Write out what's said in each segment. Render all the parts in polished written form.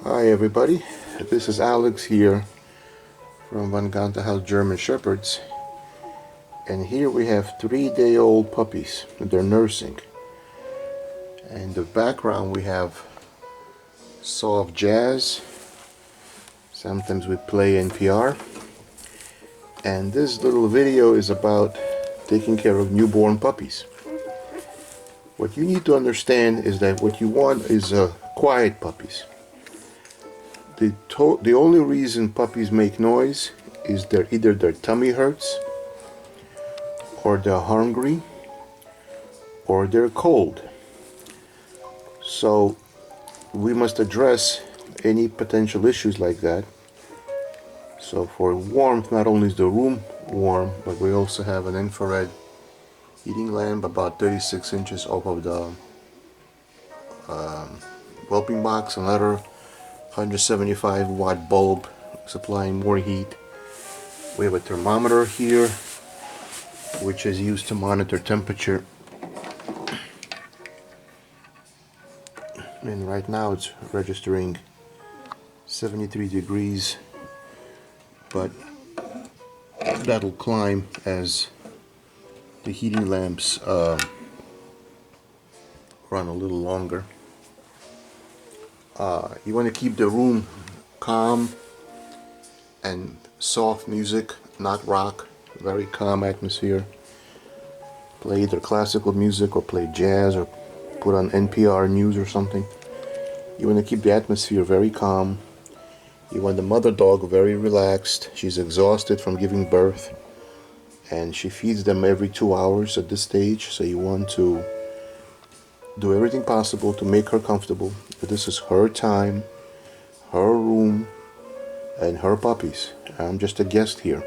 Hi everybody, this is Alex here from Week1 German Shepherds, and here we have 3-day-old puppies that they're nursing. And the background we have soft jazz, sometimes we play NPR, and this little video is about taking care of newborn puppies. What you need to understand is that what you want is quiet puppies. The only reason puppies make noise is either their tummy hurts, or they're hungry, or they're cold. So we must address any potential issues like that. So for warmth, not only is the room warm, but we also have an infrared heating lamp about 36 inches off of the whelping box, another 175 watt bulb supplying more heat. We have a thermometer here which is used to monitor temperature, and right now it's registering 73 degrees, but that'll climb as the heating lamps run a little longer. You want to keep the room calm and soft music, not rock, very calm atmosphere. Play either classical music or play jazz or put on NPR news or something. You want to keep the atmosphere very calm. You want the mother dog very relaxed. She's exhausted from giving birth, and she feeds them every 2 hours at this stage, so you want to do everything possible to make her comfortable. But this is her time, her room, and her puppies. I'm just a guest here.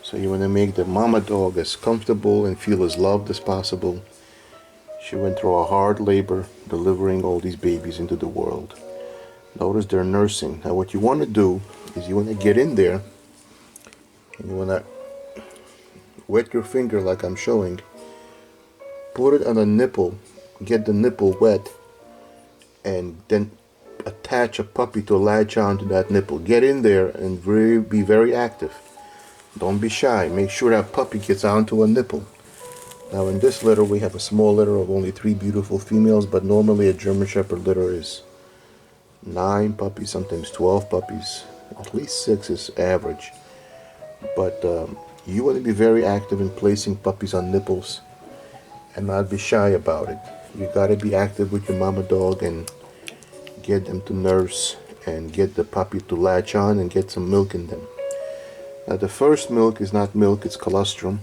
So you want to make the mama dog as comfortable and feel as loved as possible. She went through a hard labor delivering all these babies into the world. Notice they're nursing. Now what you want to do is you want to get in there and you want to wet your finger like I'm showing. Put it on a nipple, get the nipple wet, and then attach a puppy to latch onto that nipple. Get in there and be very active. Don't be shy. Make sure that puppy gets onto a nipple. Now in this litter we have a small litter of only 3 beautiful females, but normally a German Shepherd litter is 9 puppies, sometimes 12 puppies. At least 6 is average. But you want to be very active in placing puppies on nipples and not be shy about it. You got to be active with your mama dog and get them to nurse and get the puppy to latch on and get some milk in them. Now the first milk is not milk, it's colostrum,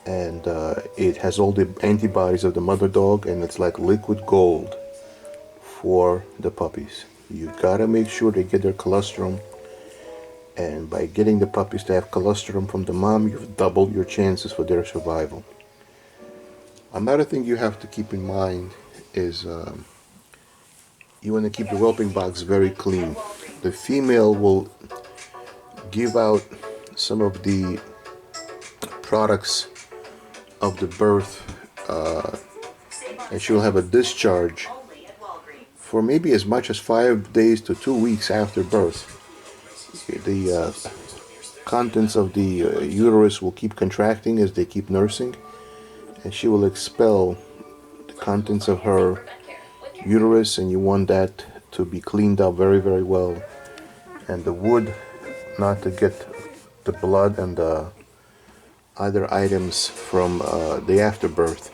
and it has all the antibodies of the mother dog, and it's like liquid gold for the puppies. You gotta make sure they get their colostrum, and by getting the puppies to have colostrum from the mom, you've doubled your chances for their survival. Another thing you have to keep in mind is you want to keep the whelping box very clean. The female will give out some of the products of the birth, and she'll have a discharge for maybe as much as 5 days to 2 weeks after birth. The contents of the uterus will keep contracting as they keep nursing, and she will expel the contents of her uterus, and you want that to be cleaned up very, very well, and the wood not to get the blood and the other items from the afterbirth.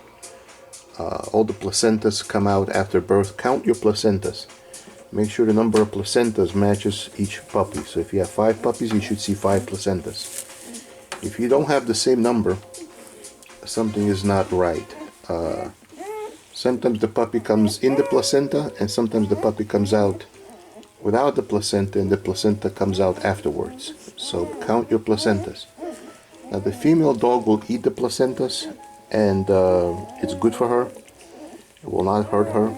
All the placentas come out after birth. Count your placentas. Make sure the number of placentas matches each puppy. So if you have 5 puppies, you should see 5 placentas. If you don't have the same number, something is not right. Sometimes the puppy comes in the placenta, and sometimes the puppy comes out without the placenta, and the placenta comes out afterwards. So count your placentas. Now the female dog will eat the placentas, and it's good for her. It will not hurt her,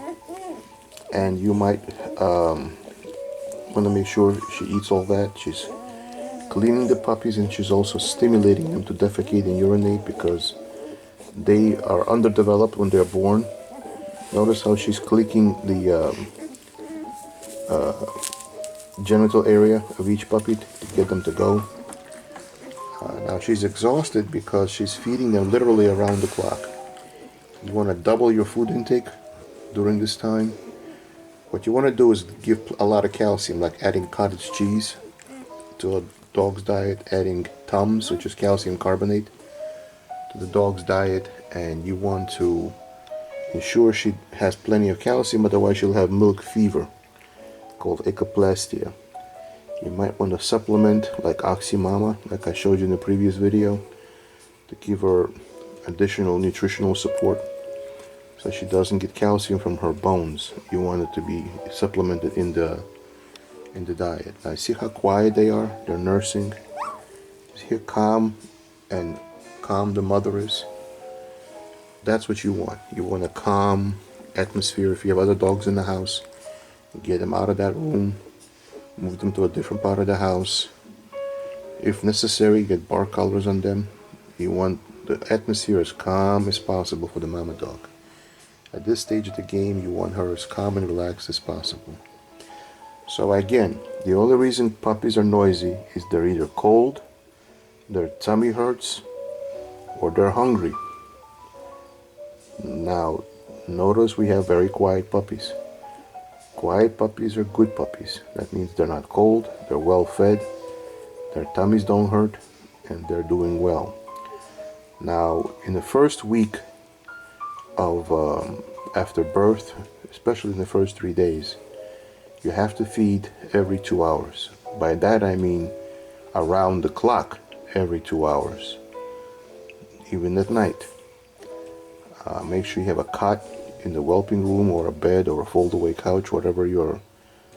and you might want to make sure she eats all that. She's cleaning the puppies, and she's also stimulating them to defecate and urinate because they are underdeveloped when they're born. Notice how she's clicking the genital area of each puppy to get them to go. Now she's exhausted because she's feeding them literally around the clock. You want to double your food intake during this time. What you want to do is give a lot of calcium, like adding cottage cheese to a dog's diet, adding Tums, which is calcium carbonate, to the dog's diet, and you want to ensure she has plenty of calcium, otherwise she'll have milk fever, called echoplastia. You might want to supplement like Oxymama, like I showed you in the previous video, to give her additional nutritional support so she doesn't get calcium from her bones. You want it to be supplemented in the diet. Now see how quiet they are? They're nursing. See how calm the mother is? That's what you want. You want a calm atmosphere. If you have other dogs in the house, get them out of that room, move them to a different part of the house. If necessary, get bark collars on them. You want the atmosphere as calm as possible for the mama dog. At this stage of the game, you want her as calm and relaxed as possible. So again, the only reason puppies are noisy is they're either cold, their tummy hurts, or they're hungry. Now, notice we have very quiet puppies. Quiet puppies are good puppies. That means they're not cold, they're well fed, their tummies don't hurt, and they're doing well. Now, in the first week of after birth, especially in the first 3 days, you have to feed every 2 hours. By that I mean around the clock every 2 hours, even at night. Make sure you have a cot in the whelping room, or a bed, or a fold-away couch, whatever your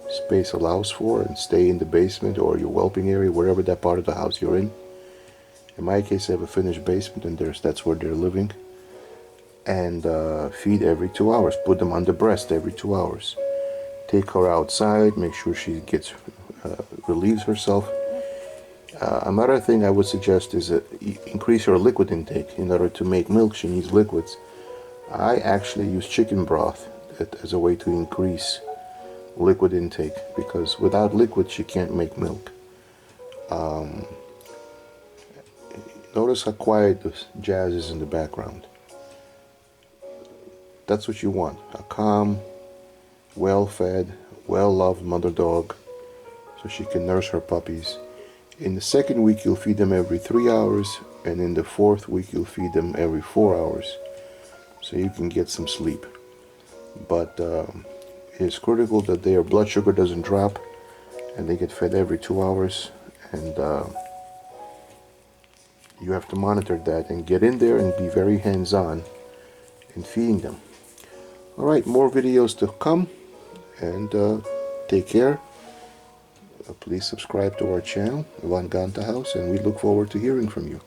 space allows for, and stay in the basement or your whelping area, wherever that part of the house you're in. In my case, I have a finished basement, and that's where they're living. And feed every 2 hours. Put them on the breast every 2 hours. Take her outside. Make sure she gets relieves herself. Another thing I would suggest is increase her liquid intake. In order to make milk, she needs liquids. I actually use chicken broth as a way to increase liquid intake, because without liquid she can't make milk. Notice how quiet the jazz is in the background. That's what you want. A calm, well-fed, well-loved mother dog, so she can nurse her puppies. In the second week you'll feed them every 3 hours, and in the fourth week you'll feed them every 4 hours, so you can get some sleep. But it's critical that their blood sugar doesn't drop, and they get fed every 2 hours, and you have to monitor that and get in there and be very hands-on in feeding them. Alright, more videos to come, and take care. Please subscribe to our channel, Van Ganta House, and we look forward to hearing from you.